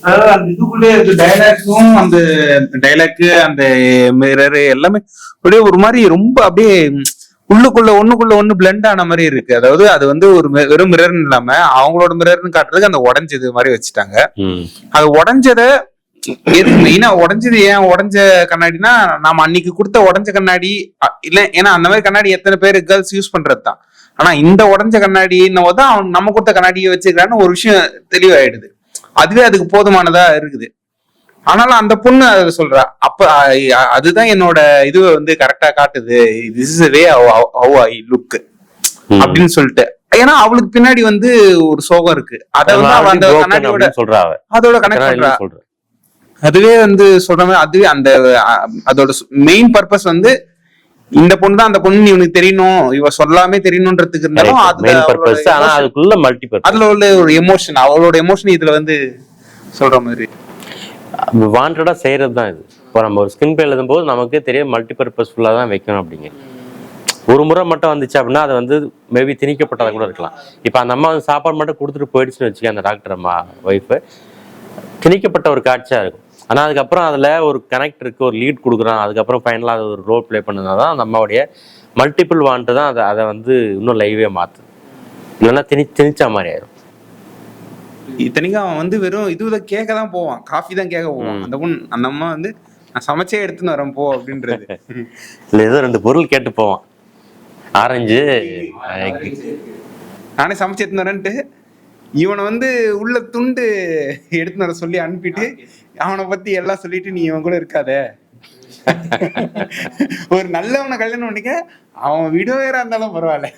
அதாவது அந்த இதுக்குள்ளே டைலாக்கும் அந்த டைலாக்கு அந்த மிரர் எல்லாமே அப்படியே ஒரு மாதிரி ரொம்ப அப்படியே உள்ளுக்குள்ள ஒண்ணுக்குள்ள ஒண்ணு பிளெண்ட் ஆன மாதிரி இருக்கு. அதாவது அது வந்து ஒரு வெறும் மிரர்னு இல்லாம அவங்களோட மிரர்னு காட்டுறதுக்கு அந்த உடஞ்சது மாதிரி வச்சுட்டாங்க. அது உடஞ்சத எதுக்கு மெயினா உடஞ்சது ஏன் உடஞ்ச கண்ணாடினா நாம அன்னைக்கு கொடுத்த உடஞ்ச கண்ணாடி இல்ல, ஏன்னா அந்த மாதிரி கண்ணாடி எத்தனை பேர் கேர்ள்ஸ் யூஸ் பண்றதுதான். ஆனா இந்த உடஞ்ச கண்ணாடின்னு தான் அவன் நம்ம கொடுத்த கண்ணாடியை வச்சுக்கிறான்னு ஒரு விஷயம் தெளிவாயிடுது. அதுவே அதுக்கு போதுமானதா இருக்குது. ஆனாலும் அந்த பொண்ணு அதை சொல்றா. அப்ப அதுதான் என்னோட இதுவை வந்து கரெக்டா காட்டுது. This is way how I look அப்படின்னு சொல்லிட்டு. ஏன்னா அவளுக்கு பின்னாடி வந்து ஒரு சோகம் இருக்கு. அதை வந்து அவ அந்த கண்ணாடியோட அதோட கனெக்ட் பண்றா. அதுவே வந்து சொல்ற மாதிரி அதுவே அந்த அதோட மெயின் பர்பஸ் வந்து இந்த பொண்ணு தான் அந்த பொண்ணு இவனுக்கு தெரியணும், இவ சொல்லாமே தெரியணும்ன்றதுக்கு இருந்தாலும் அதுல உள்ள ஒரு எமோஷன், அவளோட எமோஷன் இதுல வந்து சொல்ற மாதிரி வாண்டடா செய்யறதுதான் இது. இப்போ நம்ம ஒரு ஸ்கிரீன் பிளே எழுதும் போது நமக்கு தெரியும் மல்டிபர்பஸ்ஃபுல்லா தான் வைக்கணும் அப்படிங்க. ஒரு முறை மட்டும் வந்துச்சு அப்படின்னா அது வந்து மேபி திணிக்கப்பட்டதாக கூட இருக்கலாம். இப்போ அந்த அம்மா வந்து சாப்பாடு மட்டும் கொடுத்துட்டு போயிடுச்சுன்னு வச்சுக்க, அந்த டாக்டர் அம்மா ஒய்ஃபு, திணிக்கப்பட்ட ஒரு காட்சியா இருக்கும். ஆனால் அதுக்கப்புறம் அதில் ஒரு கனெக்ட் இருக்கு, ஒரு லீட் கொடுக்குறான், அதுக்கப்புறம் ஃபைனலாக அது ஒரு ரோல் பிளே பண்ணதுனால தான் அந்த அம்மாவுடைய மல்டிபிள் வாண்ட்டு தான் அதை வந்து இன்னும் லைவே மாற்றுது. இல்லைன்னா திணிச்சா மாதிரி ஆயிரும். இத்தனைக்கும் அவன் வந்து வெறும் இதுல கேட்க தான் போவான், காஃபி தான் கேட்க போவான். அந்த அம்மா வந்து நான் சமைச்சே எடுத்துன்னு வரேன் போ அப்படின்றது. இல்லை ஏதோ 2 பொருள் கேட்டு போவான், ஆரஞ்சு நானே சமைச்சு எடுத்துன்னு வரேன்ட்டு இவனை வந்து உள்ள துண்டு எடுத்துன்னு வர சொல்லி அனுப்பிட்டு அவனை பத்தி எல்லாம் சொல்லிட்டு நீ இவன் கூட இருக்காத, ஒரு நல்லவனை கல்யாணம் பண்ணிக்க, அவன் விடவேறா இருந்தாலும் பரவாயில்ல.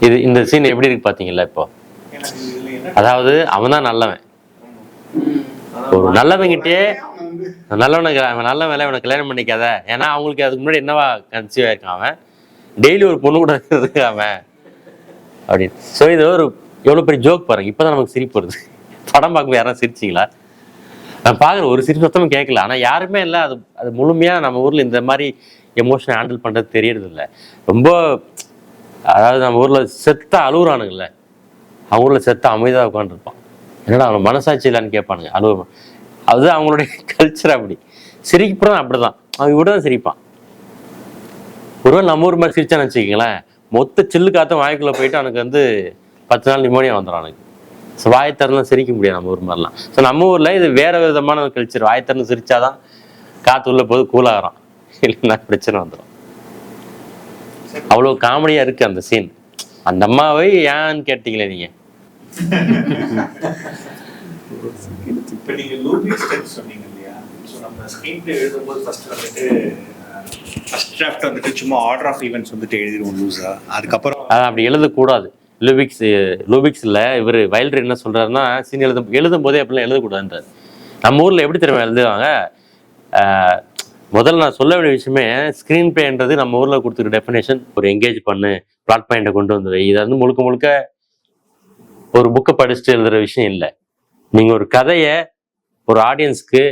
இது இந்த சீன் எப்படி இருக்கு பாத்தீங்களா? இப்போ அதாவது அவன் தான் நல்லவன், ஒரு நல்லவங்கிட்டே அவன் நல்ல வேலை அவனை கல்யாணம் பண்ணிக்காத, ஏன்னா அவங்களுக்கு அதுக்கு முன்னாடி என்னவா கன்சீவ் ஆயிருக்கான், அவன் டெய்லி ஒரு பொண்ணு கூட இருக்கு அவன் அப்படின்னு. ஸோ இது ஒரு எவ்வளோ பெரிய ஜோக் பாருங்க. இப்போதான் நமக்கு சிரிப்பு வருது. படம் பார்க்கும்போது யாரும் சிரிச்சிங்களா? நான் பார்க்குற ஒரு சிரிப்பு சுத்தமாக கேட்கல. ஆனால் யாருமே இல்லை அது முழுமையாக நம்ம ஊரில் இந்த மாதிரி எமோஷனை ஹேண்டில் பண்ணுறது தெரியறது இல்லை. ரொம்ப அதாவது நம்ம ஊரில் செத்த அழுகுறானுங்கள்ல, அவங்க ஊரில் செத்த அமைதியாக உட்காந்துருப்பான். என்னடா அவன் மனசாட்சி இல்லைன்னு கேட்பானுங்க, அழுவ. அது அவங்களுடைய கல்ச்சர். அப்படி சிரிக்கப்புறம் அப்படிதான் அவன் இவ்வளோ தான் சிரிப்பான். ஒருவேளை நம்ம ஊர் மாதிரி சிரிச்சான்னு வச்சுக்கிங்களேன், மொத்த சில்லு காத்தும் வாய்க்குள்ளே போயிட்டு அவனுக்கு வந்து 10 நாள் நிமோனியா வந்துடும் அவனுக்கு. ஸோ வாய் திறந்து சிரிக்க முடியாது நம்ம ஊர் மாதிரிலாம். ஸோ நம்ம ஊரில் இது வேற விதமான ஒரு கல்ச்சர். வாய் திறந்து சிரிச்சாதான் காற்று உள்ள போது கூலாகிறான், இல்லைன்னா பிரச்சனை வந்துடும். அவ்வளோ காமெடியாக இருக்குது அந்த சீன். அந்த அம்மாவை ஏன்னு கேட்டீங்களே நீங்கள். இப்போ நீங்கள் லூபிக்ஸ் சொன்னீங்க இல்லையா? ஸோ நம்ம ஸ்க்ரீன் பிளே எழுதும்போது ஃபர்ஸ்ட் டிராஃப்ட் வந்துட்டு சும்மா ஆர்டர் ஆஃப் ஈவெண்ட்ஸ் வந்துட்டு எழுதிடுவோம் லூஸா. அதுக்கப்புறம் அப்படி எழுதக்கூடாது. லூபிக்ஸில் இவர் வைல்டர் என்ன சொல்கிறாருன்னா, சீன் எழுதும் போதே அப்படிலாம் எழுதக்கூடாதுன்றார். நம்ம ஊரில் எப்படி தெரியுமா எழுதுவாங்க? முதல்ல நான் சொல்ல வேண்டிய விஷயமே, ஸ்க்ரீன் பிளேன்றது நம்ம ஊரில் கொடுத்துருக்க டெஃபினேஷன், ஒரு எங்கேஜ் பண்ணு, பிளாட் பாயிண்ட்டை கொண்டு வந்துடு. இதை வந்து முழுக்க ஒரு புக்கை படிச்சுட்டு எழுதுகிற விஷயம் இல்லை. நீங்கள் ஒரு கதையை ஒரு ஆடியன்ஸ்க்கு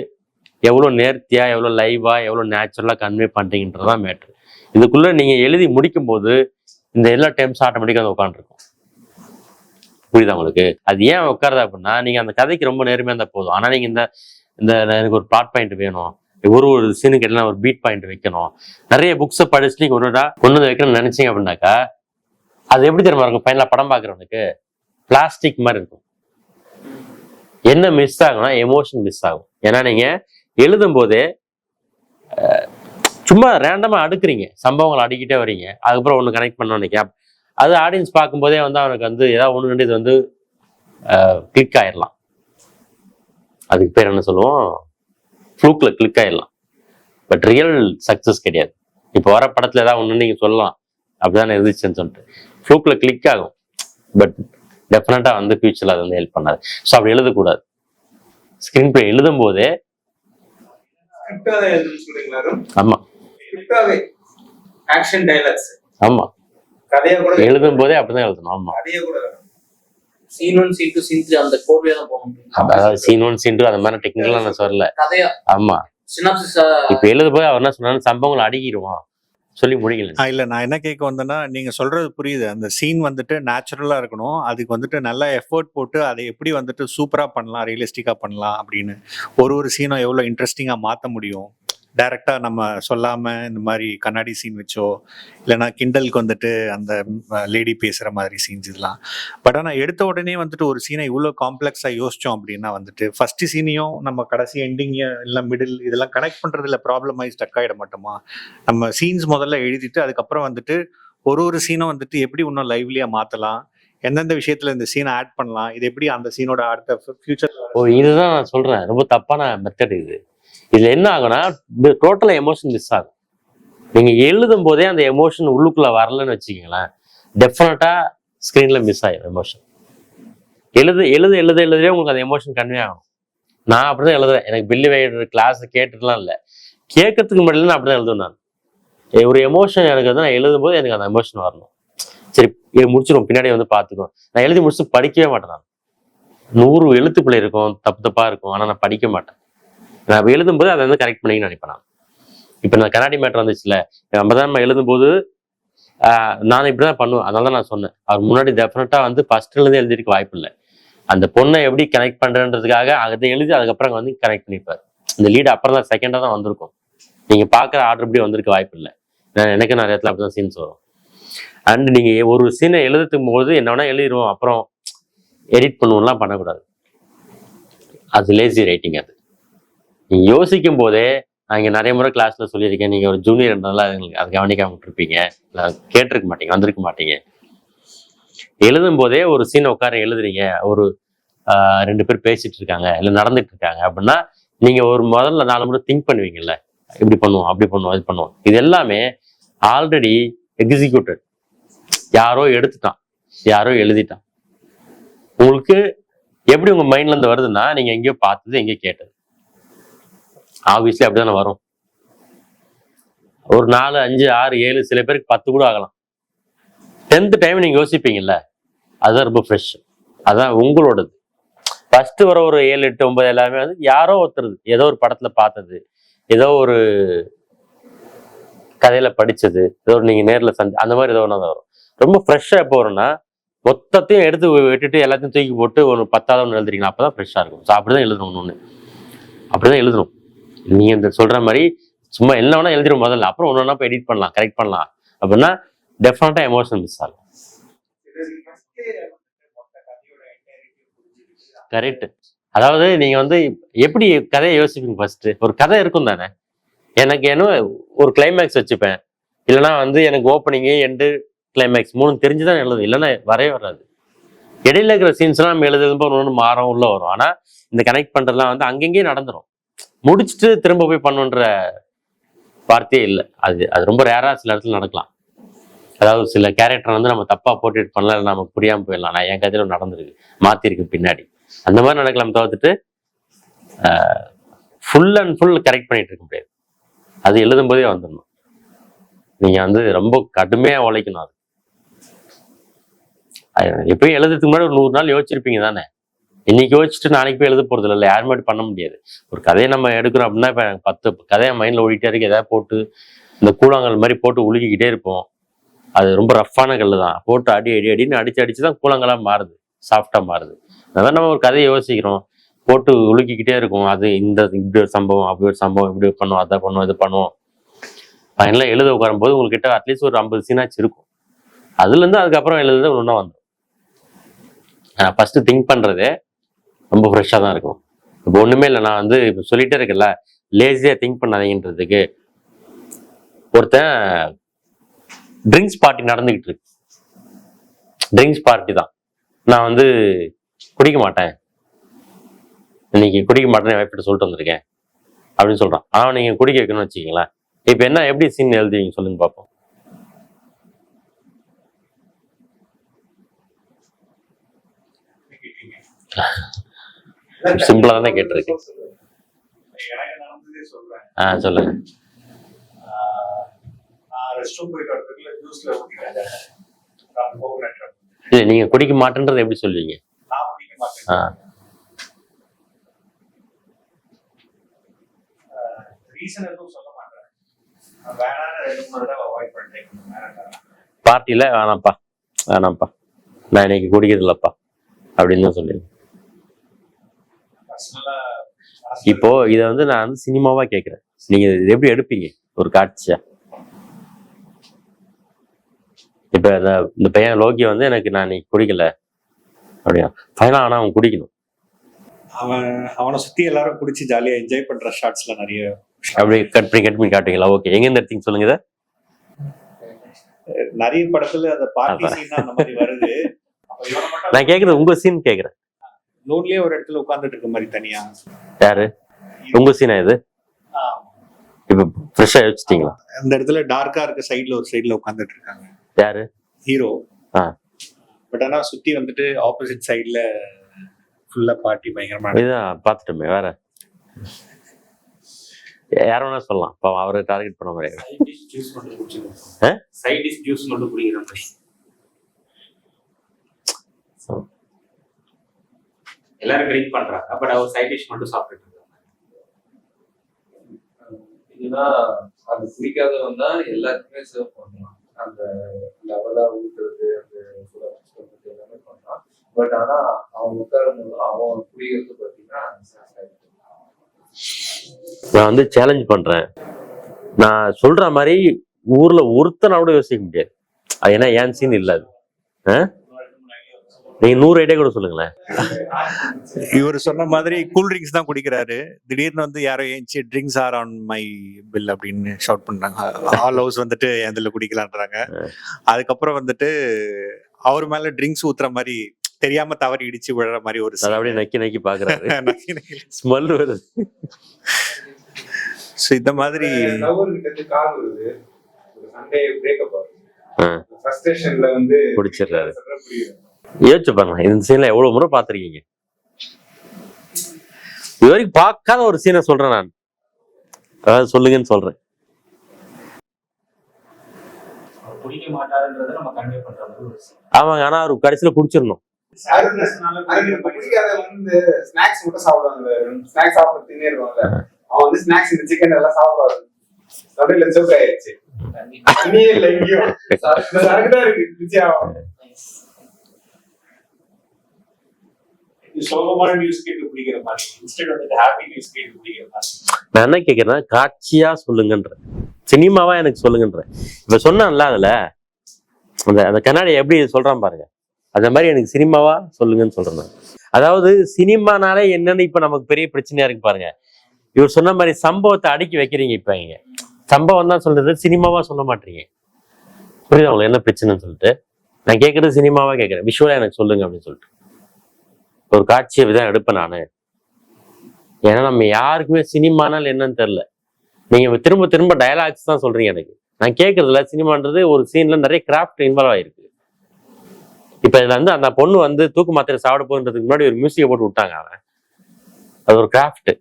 எவ்வளோ நேர்த்தியாக, எவ்வளோ லைவாக, எவ்வளோ நேச்சுரலாக கன்வே பண்ணுறீங்கன்றதான் மேட்ரு. இதுக்குள்ளே நீங்கள் எழுதி முடிக்கும் போது இந்த எல்லா டைம்ஸ் ஆட்டோமேட்டிக்காக அது உட்காந்துருக்கும். புரியுதா உங்களுக்கு? அது ஏன் உட்காருது அப்படின்னா, நீங்கள் அந்த கதைக்கு ரொம்ப நேர்மையாக இருந்தால் போதும். ஆனால் நீங்கள் இந்த எனக்கு ஒரு பிளாட் பாயிண்ட் வேணும், ஒரு சீனுக்கு எல்லாம் ஒரு பீட் பாயிண்ட் வைக்கணும், நிறைய புக்ஸை படிச்சு நீங்கள் ஒன்று வைக்கணும்னு நினைச்சீங்க அப்படின்னாக்கா அது எப்படி தெரியுமா இருக்கும்? ஃபைனலாக படம் பார்க்குறவனுக்கு பிளாஸ்டிக் மாதிரி இருக்கும். என்ன மிஸ் ஆகும்னா எமோஷன் மிஸ் ஆகும். ஏன்னா நீங்கள் எழுதும் போதே சும்மா ரேண்டமா அடுக்குறீங்க, சம்பவங்களை அடிக்கிட்டே வரீங்க, அதுக்கப்புறம் ஒன்று கனெக்ட் பண்ண நினைக்கிறேன். அது ஆடியன்ஸ் பார்க்கும்போதே வந்து அவனுக்கு வந்து ஏதாவது ஒன்று ரெண்டு இது வந்து கிளிக் ஆயிடலாம். அதுக்கு பேர் என்ன சொல்லுவோம்? ஃப்ளூக்ல கிளிக் ஆயிடலாம். பட் ரியல் சக்சஸ் கிடையாது. இப்போ வர படத்துல ஏதாவது ஒன்று நீங்க சொல்லலாம் அப்படிதான் இருந்துச்சுன்னு சொல்லிட்டு ஃப்ளூக்ல கிளிக் ஆகும். பட் டெஃபினட்டா வந்து ஃபியூச்சர்ல அது வந்து ஹெல்ப் பண்ணாது. ஸோ அப்படி எழுதக்கூடாது. ஸ்கிரீன் பிளே எழுதும் போதே ஆமா ஆக்ஷன் டயலாக்ஸ் ஆமா கதையா கூட எழுதும் போதே அப்படிதான் எழுதணும். ஆமா சீன் 1 சீன் 2 சீன் 3 அந்த கோர்வையா தான் போகணும். அதாவது சீன் 1 சீன் 2 அந்த மாதிரி டெக்னிக்கலா நான் சொல்லல. கதையா ஆமா சினாப்சிஸ் இப்ப எழுதும் போது அவர் என்ன சொன்னாலும் சம்பவங்களை அடக்கிடுவான், சொல்லி முடிக்கல. இல்ல நான் என்ன கேட்க வந்தேன்னா, நீங்க சொல்றது புரியுது. அந்த சீன் வந்துட்டு நேச்சுரலா இருக்கணும். அதுக்கு வந்துட்டு நல்லா எஃபோர்ட் போட்டு அதை எப்படி வந்துட்டு சூப்பரா பண்ணலாம், ரியலிஸ்டிக்கா பண்ணலாம் அப்படின்னு. ஒரு சீனும் எவ்வளவு இன்ட்ரெஸ்டிங்கா மாத்த முடியும். டைரக்டா நம்ம சொல்லாம இந்த மாதிரி கண்ணாடி சீன் வச்சோ, இல்லைன்னா கிண்டலுக்கு வந்துட்டு அந்த லேடி பேசுற மாதிரி சீன்ஸ் இதெல்லாம். பட் ஆனா எடுத்த உடனே வந்துட்டு ஒரு சீனை இவ்வளவு காம்ப்ளெக்ஸா யோசிச்சோம் அப்படின்னா வந்துட்டு ஃபர்ஸ்ட் சீனையும் நம்ம கடைசி எண்டிங் இல்லை மிடில் இதெல்லாம் கனெக்ட் பண்றதுல ப்ராப்ளம் ஆகி ஸ்டக் ஆயிட மாட்டோமா? நம்ம சீன்ஸ் முதல்ல எழுதிட்டு அதுக்கப்புறம் வந்துட்டு ஒரு சீனும் வந்துட்டு எப்படி இன்னும் லைவ்லியா மாத்தலாம், எந்தெந்த விஷயத்துல இந்த சீனை ஆட் பண்ணலாம், இது எப்படி அந்த சீனோட அடுத்த ஃபியூச்சர்ல. இதுதான் நான் சொல்றேன், ரொம்ப தப்பான மெத்தட் இது. இதுல என்ன ஆகும்னா டோட்டலா எமோஷன் மிஸ் ஆகும். நீங்க எழுதும் போதே அந்த எமோஷன் உள்ளுக்குள்ள வரலன்னு வச்சுக்கீங்களேன், டெஃபினட்டா ஸ்கிரீன்ல மிஸ் ஆயிடும் எமோஷன். எழுதுறே உங்களுக்கு அந்த எமோஷன் கன்வே ஆகும். நான் அப்படிதான் எழுதுறேன். எனக்கு பில்லி வைடர் கிளாஸ் கேட்டுட்டுலாம் இல்லை, கேட்கறதுக்கு முன்னாடி நான் அப்படிதான் எழுதுவேன். நான் ஒரு எமோஷன் எனக்கு வந்து நான் எழுதும் போது எனக்கு அந்த எமோஷன் வரணும். சரி முடிச்சிடும், பின்னாடி வந்து பார்த்துக்கும். நான் எழுதி முடிச்சு படிக்கவே மாட்டேன். நான் 100 எழுத்துப்பிள்ளை இருக்கும், தப்பா இருக்கும், ஆனா நான் படிக்க மாட்டேன். நான் எழுதும்போது அதை வந்து கரெக்ட் பண்ணிக்கணும்னு நினைப்பேன். நான் இப்போ நான் கண்ணாடி மேட்டர் வந்துச்சுல, நம்ம தான் எழுதும்போது நான் இப்படிதான் பண்ணுவேன். அதனால தான் நான் சொன்னேன், அவர் முன்னாடி டெஃபினட்டா வந்து ஃபர்ஸ்ட்லேருந்து எழுதிருக்க வாய்ப்பு இல்லை. அந்த பொண்ணை எப்படி கனெக்ட் பண்றதுக்காக அதை எழுதி அதுக்கப்புறம் வந்து கனெக்ட் பண்ணிப்பார். இந்த லீடு அப்புறம் தான் செகண்டா தான் வந்திருக்கும். நீங்க பாக்குற ஆர்டர் இப்படி வந்திருக்க வாய்ப்பு இல்லை. எனக்கு நிறைய இடத்துல அப்படிதான் சீன்ஸ் வரும். அண்ட் நீங்க ஒரு சீனை எழுதும் போது என்ன வேணா எழுதிடுவோம், அப்புறம் எடிட் பண்ணுவோம்லாம் பண்ணக்கூடாது. அது லேசி ரைட்டிங். அது நீங்க யோசிக்கும் போதே, நான் இங்க நிறைய முறை கிளாஸ்ல சொல்லியிருக்கேன், நீங்க ஒரு ஜூனியர்னால அதை கவனிக்காம விட்டுருப்பீங்க, கேட்டிருக்க மாட்டீங்க, வந்திருக்க மாட்டீங்க. எழுதும் போதே ஒரு சீனை உட்கார எழுதுறீங்க, ஒரு 2 பேர் பேசிட்டு இருக்காங்க இல்லை நடந்துட்டு இருக்காங்க அப்படின்னா, நீங்க ஒரு முதல்ல 4 முறை திங்க் பண்ணுவீங்கல்ல, இப்படி பண்ணுவோம், அப்படி பண்ணுவோம், இது பண்ணுவோம். இது எல்லாமே ஆல்ரெடி எக்ஸிக்யூட்டட். யாரோ எடுத்துட்டான், யாரோ எழுதிட்டான். உங்களுக்கு எப்படி உங்க மைண்ட்ல இருந்து வருதுன்னா, நீங்க எங்கேயோ பார்த்தது, எங்கேயோ கேட்டது. ஆப்வியஸ்லி அப்படிதானே வரும். ஒரு 4, 5, 6, 7, சில பேருக்கு 10 கூட ஆகலாம். 10th டைம் நீங்க யோசிப்பீங்கல்ல, அதுதான் ரொம்ப ஃப்ரெஷ். அதான் உங்களோடது. ஃபர்ஸ்ட் வர ஒரு 7, 8, 9 எல்லாமே வந்து யாரோ ஒருத்தருது, ஏதோ ஒரு படத்துல பார்த்தது, ஏதோ ஒரு கதையில படிச்சது, ஏதோ ஒரு நீங்க நேர்ல அந்த மாதிரி ஏதோ ஒன்று தான் வரும். ரொம்ப ஃப்ரெஷ்ஷா எப்போ வரும்னா, மொத்தத்தையும் எடுத்து விட்டுட்டு எல்லாத்தையும் தூக்கி போட்டு ஒரு 10வது ஒன்று எழுதுறீங்களா, அப்பதான் ஃப்ரெஷ்ஷா இருக்கும். ஸோ அப்படிதான் எழுதணும். ஒன்று அப்படிதான் எழுதணும். நீங்க இந்த சொல்ற மாதிரி சும்மா என்ன வேணா எழுதிடும் முதல்ல, அப்புறம் ஒன்று ஒன்றா போய் எடிட் பண்ணலாம், கரெக்ட் பண்ணலாம். அப்படின்னா டெஃபினட்டா எமோஷன் மிஸ் ஆகும். கரெக்ட். அதாவது நீங்க வந்து எப்படி கதையை யோசிப்பீங்க? ஃபர்ஸ்ட் ஒரு கதை இருக்கும் தானே. எனக்கு என்ன ஒரு கிளைமேக்ஸ் வச்சுப்பேன், இல்லைன்னா வந்து எனக்கு ஓப்பனிங்கு எண்டு கிளைமேக்ஸ் 3 தெரிஞ்சுதான் எழுதும், இல்லைன்னா வரவே வராது. இடையில இருக்கிற சீன்ஸ் எல்லாம் நம்ம எழுதும்போது ஒன்று மாறம் உள்ள வரும். ஆனா இந்த கனெக்ட் பண்றதுலாம் வந்து அங்கங்கேயே நடந்துரும். முடிச்சுட்டு திரும்ப போய் பண்ணுன்ற வார்த்தையே இல்லை. அது ரொம்ப ரேரா சில இடத்துல நடக்கலாம். அதாவது சில கேரக்டர் வந்து நம்ம தப்பா போர்ட்ரேட் பண்ணலாம், இல்லை நமக்கு புரியாம போயிடலாம். நான் என் கதையில நடந்திருக்கு, மாத்திருக்கு பின்னாடி. அந்த மாதிரி நடக்கலாம். தவிர்த்துட்டு ஃபுல் அண்ட் ஃபுல் கரெக்ட் பண்ணிட்டு இருக்க முடியாது. அது எழுதும் போதே வந்துடணும். நீங்க வந்து ரொம்ப கடுமையா உழைக்கணும். அது எப்பயும் எழுதுறதுக்கு முன்னாடி ஒரு 100 நாள் யோசிச்சிருப்பீங்க தானே. இன்னைக்கு யோசிச்சுட்டு நாளைக்கு போய் எழுத போறது இல்லை, யாருமே பண்ண முடியாது. ஒரு கதையை நம்ம எடுக்கிறோம் அப்படின்னா, இப்ப 10 கதையை மைண்ட்ல ஓடிட்டே இருக்கு, எதாவது போட்டு இந்த கூழாங்கல் மாதிரி போட்டு உலுக்கிக்கிட்டே இருப்போம். அது ரொம்ப ரஃப்பான கல் தான், போட்டு அடின்னு அடிச்சுதான் கூழாங்கலா மாறுது, சாஃப்டா மாறுது. அதான் நம்ம ஒரு கதையை யோசிக்கிறோம், போட்டு உலுக்கிக்கிட்டே இருக்கும். அது இப்படி ஒரு சம்பவம், அப்படி ஒரு சம்பவம், இப்படி பண்ணுவோம், அதை பண்ணுவோம், இது பண்ணுவோம். ஃபைனலாக எழுத உட்காரும் போது உங்ககிட்ட அட்லீஸ்ட் ஒரு 50 சீனாச்சு இருக்கும். அதுல இருந்து அதுக்கப்புறம் எழுதுறது ஒன்றா வந்துடும். ஃபர்ஸ்ட் திங்க் பண்றதே ரொம்ப ஃப்ரெஷ்ஷாக தான் இருக்கும். இப்போ ஒண்ணுமே இல்லை, நான் வந்து இப்போ சொல்லிட்டே இருக்கல, லேசியா திங்க் பண்ணாதீங்கன்றதுக்கு. ஒருத்தன் ட்ரிங்க்ஸ் பார்ட்டி நடந்துகிட்டு இருக்கு, ட்ரிங்க்ஸ் பார்ட்டி தான். நான் வந்து குடிக்க மாட்டேன், இன்னைக்கு குடிக்க மாட்டேன்னு வைஃப்கிட்ட சொல்லிட்டு வந்திருக்கேன் அப்படின்னு சொல்றான். ஆனால் நீங்க குடிக்க வைக்கணும்னு வச்சுக்கீங்களேன். இப்ப என்ன எப்படி சீன் எழுதுவீங்க சொல்லுங்க பார்ப்போம். சிம்பிளா தானே கேட்டிருக்கேன். சொல்லுங்க. இல்ல நீங்க குடிக்க மாட்டேன்றது எப்படி சொல்லுவீங்க? ரீசன் எதுவும் சொல்ல மாட்டேன், வேணான்னு பார்ட்டியில வேணாம்ப்பா நான் இன்னைக்கு குடிக்கிறது இல்லப்பா அப்படின்னு தான் சொல்லி. இப்போ இதை வந்து நான் வந்து சினிமாவா கேட்கிறேன், நீங்க இது எப்படி எடுப்பீங்க ஒரு காட்சியா? இப்ப இந்த பையன் லோகி வந்து எனக்கு நான் இன்னைக்கு குடிக்கல அப்படியா, ஃபைனலா ஆனா அவன் குடிக்கணும், அவனை சுத்தி எல்லாரும் குடிச்சு ஜாலியா என்ஜாய் பண்ற ஷாட்ஸ்ல நிறைய அப்படி கட் பண்ணி காட்டுவீங்களா? ஓகே, எங்க இருந்து எடுத்தீங்க சொல்லுங்க இதை. நிறைய படத்துல அந்த பார்ட்டி சீன் அந்த மாதிரி வருது. நான் கேக்குறது உங்க சீன் கேக்குறேன். லோன்லயே ஒரு இடத்துல உட்கார்ந்துட்டு இருக்க மாதிரி தனியா. யாரு உங்க சீனா இது? இப்ப ஃப்ரெஷ்ஷா வச்சுட்டீங்களா? அந்த இடத்துல டார்க்கா இருக்க சைடுல ஒரு சைடுல உட்கார்ந்துட்டு இருக்காங்க. யாரு? ஹீரோ. பட் ஆனா சுத்தி வந்துட்டு ஆப்போசிட் சைடுல ஃபுல்லா பார்ட்டி பயங்கரமா. இதான் பாத்துட்டோமே, வேற யார வேணா சொல்லலாம். இப்போ அவரை டார்கெட் பண்ண மாதிரி சைட் டிஷ் ஜூஸ் மட்டும் குடிக்கிற மாதிரி எல்லாரும் ட்ரிங்க் பண்றாங்க, பட் அவர் சைட் டிஷ் மட்டும் சாப்பிட்டு இருக்காங்க. இதுதான் அது பிடிக்காதவன் தான் எல்லாருக்குமே சர்வ் பண்ணலாம், அந்த லெவலா ஊட்டுறது அந்த எல்லாமே பண்ணலாம். பட் ஆனா அவன் உட்காரும் போது அவன் குடிக்கிறது பார்த்தீங்கன்னா நான் வந்து சேலஞ்ச் பண்றேன். நான் சொல்ற மாதிரி ஊர்ல ஒருத்தனை கூட யோசிக்க முடியாது. அது ஏன்னா ஏன் சீன் இல்ல அது. நீங்க 100 ஐடியா கூட சொல்லுங்களேன். இவர் சொன்ன மாதிரி கூல் ட்ரிங்க்ஸ் தான் குடிக்கிறாரு. திடீர்னு வந்து யாரோ ஏஞ்சி drinks are on my bill அப்படின்னு ஷவுட் பண்றாங்க. ஆல் ஹவுஸ் வந்துட்டு எந்தில குடிக்கலான்றாங்க. அதுக்கப்புறம் வந்துட்டு அவர் மேல ட்ரிங்க்ஸ் ஊத்துற மாதிரி தெரியாம தவறி இடிச்சு விழுற மாதிரி ஒரு அப்படியே நக்கி பாக்குறாரு. ஸ்மெல் வருது. இந்த மாதிரி கால் வருது, சண்டே பிரேக்கப் ஆகுது, ஃப்ரஸ்ட்ரேஷன்ல வந்து குடிச்சிடுறாரு. யோசிச்சு பாருங்க, இந்த சீன்ல எவ்வளவு முறை பாத்திருக்கீங்க? இது வரைக்கும் பார்க்காத ஒரு சீனை சொல்றேன் நான், அதாவது சொல்லுங்கன்னு சொல்றேன். குடிக்க மாட்டாருன்றத நம்ம கன்வே பண்ற மாதிரி ஒரு scene. ஆமாங்க, ஆனா அவரு கடைசியில குடிச்சிடணும். பிடிக்காத வந்து ஸ்நாக்ஸ் மட்டும் சாப்பிடுவாங்க, ஸ்நாக்ஸ் சாப்பிட்டு தின்னிடுவாங்க. அவன் வந்து ஸ்நாக்ஸ் இந்த சிக்கன் எல்லாம் சாப்பிடுவாங்க. நடுவில் ஜோக் ஆயிடுச்சு, தண்ணியே இல்லை எங்கேயும், சரக்கு தான் இருக்கு பிடிச்சாகும். சோகமான நியூஸ் கேட்டு பிடிக்கிற மாதிரி இன்ஸ்டெட் வந்து ஹாப்பி நியூஸ் கேட்டு பிடிக்கிற மாதிரி. நான் என்ன கேட்கறேன்னா, காட்சியா சொல்லுங்கன்ற, சினிமாவா எனக்கு சொல்லுங்கன்ற. இப்ப சொன்னான்ல அதுல அந்த கண்ணாடி எப்படி சொல்றான் பாருங்க, அந்த மாதிரி எனக்கு சினிமாவா சொல்லுங்கன்னு சொல்றேன் நான். அதாவது சினிமானாலே என்னன்னு இப்ப நமக்கு பெரிய பிரச்சனையா இருக்கு பாருங்க. இவர் சொன்ன மாதிரி சம்பவத்தை அடுக்கி வைக்கிறீங்க. இப்ப இங்க சம்பவம் தான் சொல்றது, சினிமாவா சொல்ல மாட்டீங்க. புரியுது உங்களுக்கு என்ன பிரச்சனைன்னு சொல்லிட்டு? நான் கேட்கறது சினிமாவா கேட்கறேன், விஷுவலா எனக்கு சொல்லுங்க அப்படின்னு சொல்லிட்டு ஒரு காட்சியை விதான் எடுப்பேன் நானு. ஏன்னா நம்ம யாருக்குமே சினிமானால் என்னன்னு தெரியல. நீங்க திரும்ப திரும்ப டயலாக்ஸ் தான் சொல்றீங்க எனக்கு. நான் கேட்கறதுல சினிமான்றது ஒரு சீன்ல நிறைய கிராஃப்ட் இன்வால்வ் ஆயிருக்கு. இப்ப இதுல வந்து அந்த பொண்ணு வந்து தூக்கு மாத்திரை சாப்பிட போகிறதுக்கு முன்னாடி ஒரு மியூசிக்கை போட்டு விட்டாங்க. அவன் அது ஒரு கிராஃப்ட்.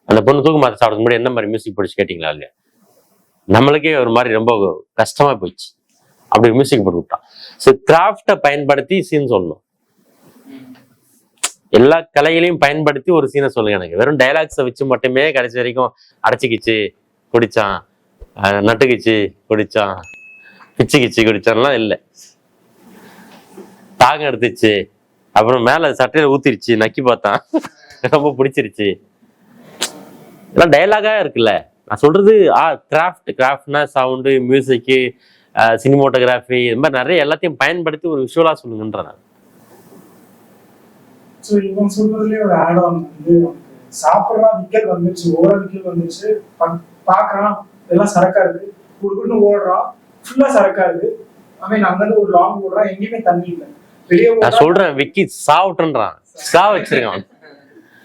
அந்த பொண்ணு தூக்கு மாத்திரை சாப்பிடறதுக்கு முன்னாடி என்ன மாதிரி மியூசிக் போட்டு கேட்டீங்களா இல்லையா? நம்மளுக்கே ஒரு மாதிரி ரொம்ப கஷ்டமா போயிடுச்சு. அப்படி மியூசிக் போட்டு விட்டான். ஸோ கிராஃப்டை பயன்படுத்தி சீன் சொல்லணும். எல்லா கலைகளையும் பயன்படுத்தி ஒரு சீனை சொல்லுங்க எனக்கு. வெறும் டைலாக்ஸை வச்சு மட்டுமே கடைசி வரைக்கும் அடைச்சிக்கிச்சு குடிச்சான், நட்டுக்கிச்சு குடிச்சான், பிச்சுக்கிச்சு குடிச்சான்லாம் இல்லை. தாகம் எடுத்துச்சு, அப்புறம் மேல சட்டையில ஊத்திருச்சு, நக்கி பார்த்தான், ரொம்ப பிடிச்சிருச்சு, எல்லாம் டைலாகா இருக்குல்ல. நான் சொல்றது கிராஃப்ட்னா சவுண்டு, மியூசிக்கு, சினிமோட்டோகிராஃபி, இது மாதிரி நிறைய எல்லாத்தையும் பயன்படுத்தி ஒரு விஷுவலா சொல்லுங்கன்ற நான். ஸோ இவன் சொல்றதுலேயே ஒரு ஆட் ஆன் வந்து சாப்பிட்றான், விக்கல் வந்துச்சு, ஓரல் விக்கல் வந்துச்சு, பார்க்குறான் எல்லாம் சரக்கா இருக்கு, குடுக்குன்னு ஓடுறான், ஃபுல்லா சரக்கா இருக்கு. ஐ மீன் அங்கிருந்து ஒரு லாங் ஓடுறான், எங்கேயுமே தண்ணி இல்லை. வெளியே நான் சொல்றேன், விக்கி சாவிட்டுன்றான், சா வச்சிருக்கான்.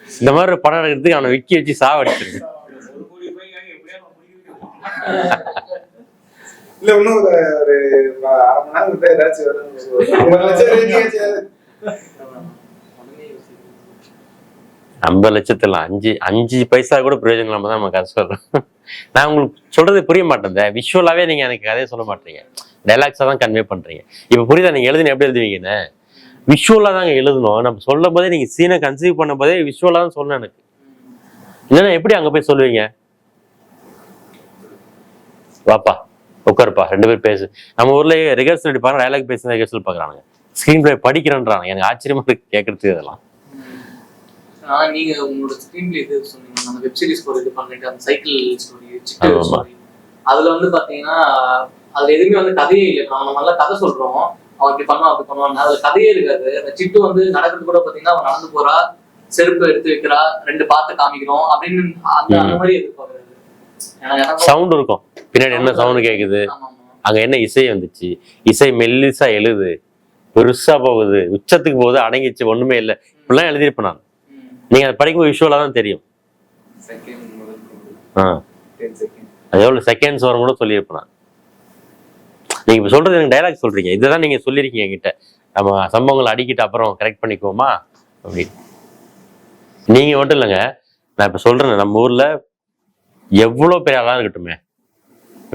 இந்த மாதிரி ஒரு படம் எடுக்கிறதுக்கு அவனை விக்கி வச்சு சா வச்சிருக்கான். இல்ல இன்னும் ஒரு 1/2 மணி நேரம் ஏதாச்சும் 50 லட்சத்துல 5 பைசா கூட பிரயோஜனம் இல்லாம தான் நம்ம கதை சொல்றோம். நான் உங்களுக்கு சொல்றது புரிய மாட்டேன். விஷுவலாவே நீங்க எனக்கு கதையை சொல்ல மாட்டீங்க, டைலாக்ஸா தான் கன்வே பண்றீங்க. இப்ப புரியுதா? நீங்க எழுதுன எப்படி எழுதுவீங்கன்னு? விஷுவலா தாங்க எழுதணும். நம்ம சொல்லும் போதே, நீங்க சீனை கன்சீவ் பண்ணும் போதே விஷுவலா தான் சொல்லணும் எனக்கு. இல்லைன்னா எப்படி அங்க போய் சொல்லுவீங்க? வாப்பா உட்காருப்பா 2 பேர் பேசு. நம்ம ஊர்லயே ரிஹர்சல் அடிப்பாங்க, டயலாக் பேசுனா ரிஹர்சல் பாக்குறாங்க, ஸ்கிரீன் பிளே படிக்கிறேன்றாங்க. எனக்கு ஆச்சரியமா இருக்கு கேட்கறதுக்கு இதெல்லாம். ஆனா நீங்க உங்களோட ஸ்கிரீன்ல இது சொன்னீங்க, அந்த வெப் சீரிஸ் ஒரு இது பண்ணிட்டு அந்த சைக்கிள் ஸ்டோரி, சிக்கன் ஸ்டோரி, அதுல வந்து பாத்தீங்கன்னா அதுல எதுவுமே வந்து கதையே இல்லை. இப்ப நம்ம நல்லா கதை சொல்றோம், அவன் இப்படி பண்ணுவான் அப்படி பண்ணுவான், அதுல கதையே இருக்காது. அந்த சிட்டு வந்து நடக்கிறது கூட பாத்தீங்கன்னா அவன் நடந்து போறா, செருப்பு எடுத்து வைக்கிறா, 2 பாத்து காமிக்கிறோம் அப்படின்னு அந்த மாதிரி எதிர்பார்க்கறது. சவுண்ட் இருக்கும் பின்னாடி, என்ன சவுண்ட் கேக்குது, அங்க என்ன இசை வந்துச்சு, இசை மெல்லிசா எழுது, பெருசா போகுது, உச்சத்துக்கு போகுது, அடங்கிச்சு, ஒண்ணுமே இல்லை, இப்படிலாம் எழுதியிருப்பேன் நான். நீங்க அதை படிக்கும்போது விஷுவலா தான் தெரியும். அது எவ்வளவு செகண்ட்ஸ் வரும் கூட சொல்லியிருப்பேன் நான். நீங்க இப்ப சொல்றது எனக்கு டைலாக் சொல்றீங்க, இதுதான் நீங்க சொல்லியிருக்கீங்க என்கிட்ட, நம்ம சம்பவங்களை அடிக்கிட்டு அப்புறம் கரெக்ட் பண்ணிக்குவோமா அப்படின்னு. நீங்க மட்டும் இல்லைங்க, நான் இப்ப சொல்றேன், நம்ம ஊர்ல எவ்வளவு பெரிய ஆளா இருக்கட்டுமே,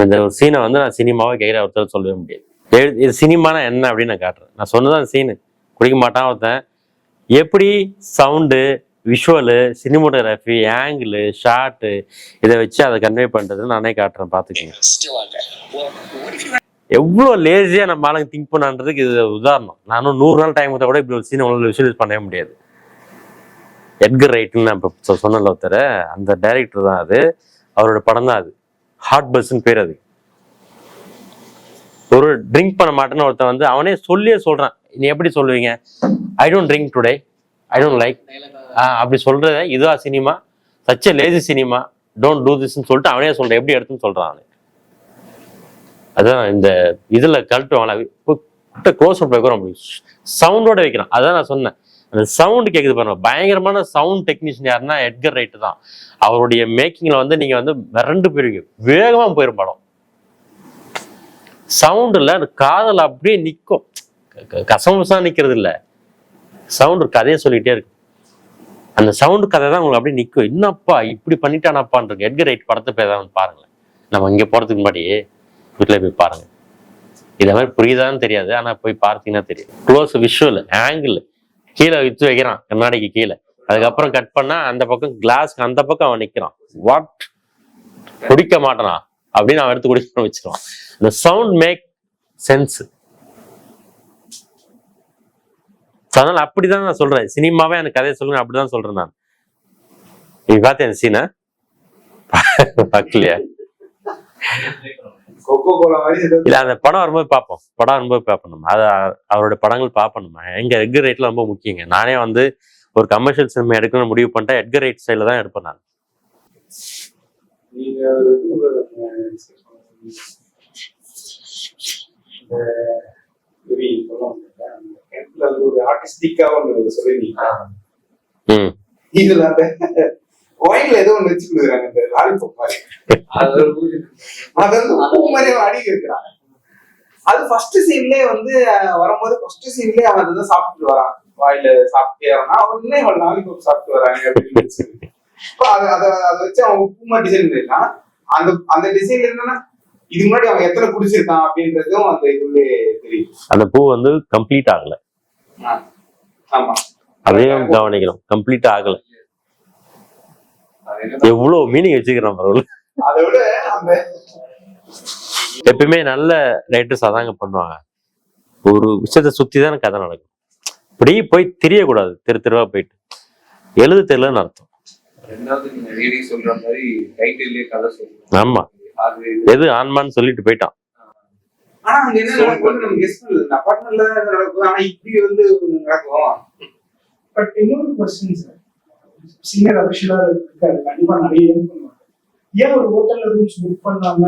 இந்த ஒரு சீனை வந்து நான் சினிமாவை கையில ஒருத்தர் சொல்லவே முடியாது. இது சினிமானா என்ன அப்படின்னு நான் காட்டுறேன். நான் சொன்னதான் சீனு, குடிக்க மாட்டான் ஒருத்தன், எப்படி sound, visual, cinematography, angle, shot, இதை வச்சு அதை கன்வே பண்றது நானே காட்டுறேன், பாத்துக்கோங்க. எவ்வளோ லேசியா நம்ம ஆளுங்க திங்க் பண்ணான்றதுக்கு இது உதாரணம். நானும் 100 நாள் டைம் கூட இப்படி ஒரு சீனை விஷுவலைஸ் பண்ணவே முடியாது. எட்கர் ரைட்னு நான் இப்போ சொன்னல ஒருத்தர், அந்த டைரக்டர் தான் அது, அவரோட படம் தான் அது, ஹாட் பஸ்ன்னு பேர். அது ஒரு ட்ரிங்க் பண்ண மாட்டேன்னு ஒருத்தன் வந்து அவனே சொல்லியே சொல்றான், நீ எப்படி சொல்லுவீங்க, I don't drink today, I don't like, அப்படி சொல்றத இதுவா சினிமா, சச்ச லேசி சினிமா, டோன்ட் டூ திஸ்ன்னு சொல்லிட்டு அவனே சொல்றேன், எப்படி எடுத்துன்னு சொல்றான் அவனு. அதான் இந்த இதுல கழட்டு க்ளோஸ் அப் வைக்கிறோம், சவுண்டோட வைக்கிறான். அதான் நான் சொன்னேன், அந்த சவுண்ட் கேட்குது பாருங்க, பயங்கரமான சவுண்ட் டெக்னீஷியன் யாருன்னா எட்கர் ரைட்டு தான். அவருடைய மேக்கிங்ல வந்து நீங்க வந்து மிரண்டு போயிருவீங்க, வேகமா போயிரும் படம். சவுண்டுல காதல் அப்படியே நிற்கும், கசமுசா நிக்கிறது இல்ல, சவுண்டு கதையை சொல்லிட்டே இருக்கு. அந்த சவுண்டு கதை தான் உங்களுக்கு அப்படியே நிற்கும், என்னப்பா இப்படி பண்ணிட்டானாப்பான்னு. எட்கர் ரைட் படத்தை பேசாம பாருங்க, நம்ம இங்க போறதுக்கு முன்னாடி வீட்டுல போய் பாருங்க. இதை மாதிரி புரியுதான்னு தெரியாது, ஆனா போய் பார்த்தீங்கன்னா தெரியும். க்ளோஸ் விஷுவல், ஆங்கிள், கீழே வித்து வைக்கிறான் கண்ணாடிக்கு கீழே, அதுக்கப்புறம் கட் பண்ணா அந்த பக்கம் கிளாஸ்க்கு அந்த பக்கம் அவன் நிக்கிறான், வாட் குடிக்க மாட்டானா அப்படின்னு அவன் எடுத்து குடிக்க வச்சிருவான். இந்த சவுண்ட் மேக் சென்ஸ். அதனால அப்படிதான் நான் சொல்றேன், சினிமாவே எனக்கு கதையை சொல்லுங்க அப்படிதான் சொல்றேன் நான். நீ பார்த்தேன் அந்த சீனை பார்க்கலையா? இல்ல, அந்த படம் வரும்போது பார்ப்போம், நம்ம அது அவரோட படங்கள் பார்ப்போம். நம்ம எங்க எட்கர் ரைட்ல ரொம்ப முக்கியங்க. நானே வந்து ஒரு கமர்ஷியல் சினிமா எடுக்கணும்னு முடிவு பண்ணிட்டேன், எட்கர் ரைட் ஸ்டைல தான் எடுப்பேன் நான். ஒரு ஆர்டிஸ்டிக்கா ஒண்ணு சொல்லிருக்கீங்க, இதுல அந்த ஒயின்ல ஏதோ ஒண்ணு வச்சு கொடுக்குறாங்க, இந்த லாலிபாப் மாதிரி, அது வந்து பூ மாதிரி அடி இருக்கிறான். அது ஃபர்ஸ்ட் சீன்லயே வந்து வரும்போது ஃபர்ஸ்ட் சீன்லயே அவன் அதை சாப்பிட்டு வரான், வாயில சாப்பிட்டே வரான், அவன் அவன் லாலிபாப் சாப்பிட்டு வராங்க அப்படின்னு. அதை வச்சு அவன் பூ மாதிரி டிசைன் பண்ணிருக்கான். அந்த டிசைன்ல என்னன்னா இது முன்னாடி அவன் எத்தனை குடிச்சிருக்கான் அப்படின்றதும் அந்த இதுலயே தெரியும். அந்த பூ வந்து கம்ப்ளீட் ஆகல, ஆமா அதையும் கவனிக்கணும், கம்ப்ளீட் ஆகல. எவ்வளவு மீனிங் வச்சுக்கிறோம் பரவாயில்ல. அதை விட அந்த எப்பயுமே நல்ல ரைட்டர்ஸ் அதாங்க பண்ணுவாங்க, ஒரு விஷயத்த சுத்தி தான் கதை நடக்கும். இப்படி போய் தெரியக்கூடாது, தெருவா போயிட்டு எழுது தெரியலன்னு அர்த்தம். சொல்ற மாதிரி டைட்டிலே கதை சொல்லுங்க. ஆமா, எது ஆன்மான்னு சொல்லிட்டு போயிட்டான். ஆனா அங்க என்ன நடக்கும் நம்ம கெஸ் பண்ணல, அபார்ட்மெண்ட்ல நடக்கும், ஆனா இப்படி வந்து நடக்கும். பட் இன்னொரு क्वेश्चन சார், சீனியர் அபிஷியலா இருக்காரு, கண்டிப்பா நிறைய ஏன் பண்ணுவாங்க, ஏன் ஒரு ஹோட்டல்ல ரூம்ஸ் புக் பண்ணாம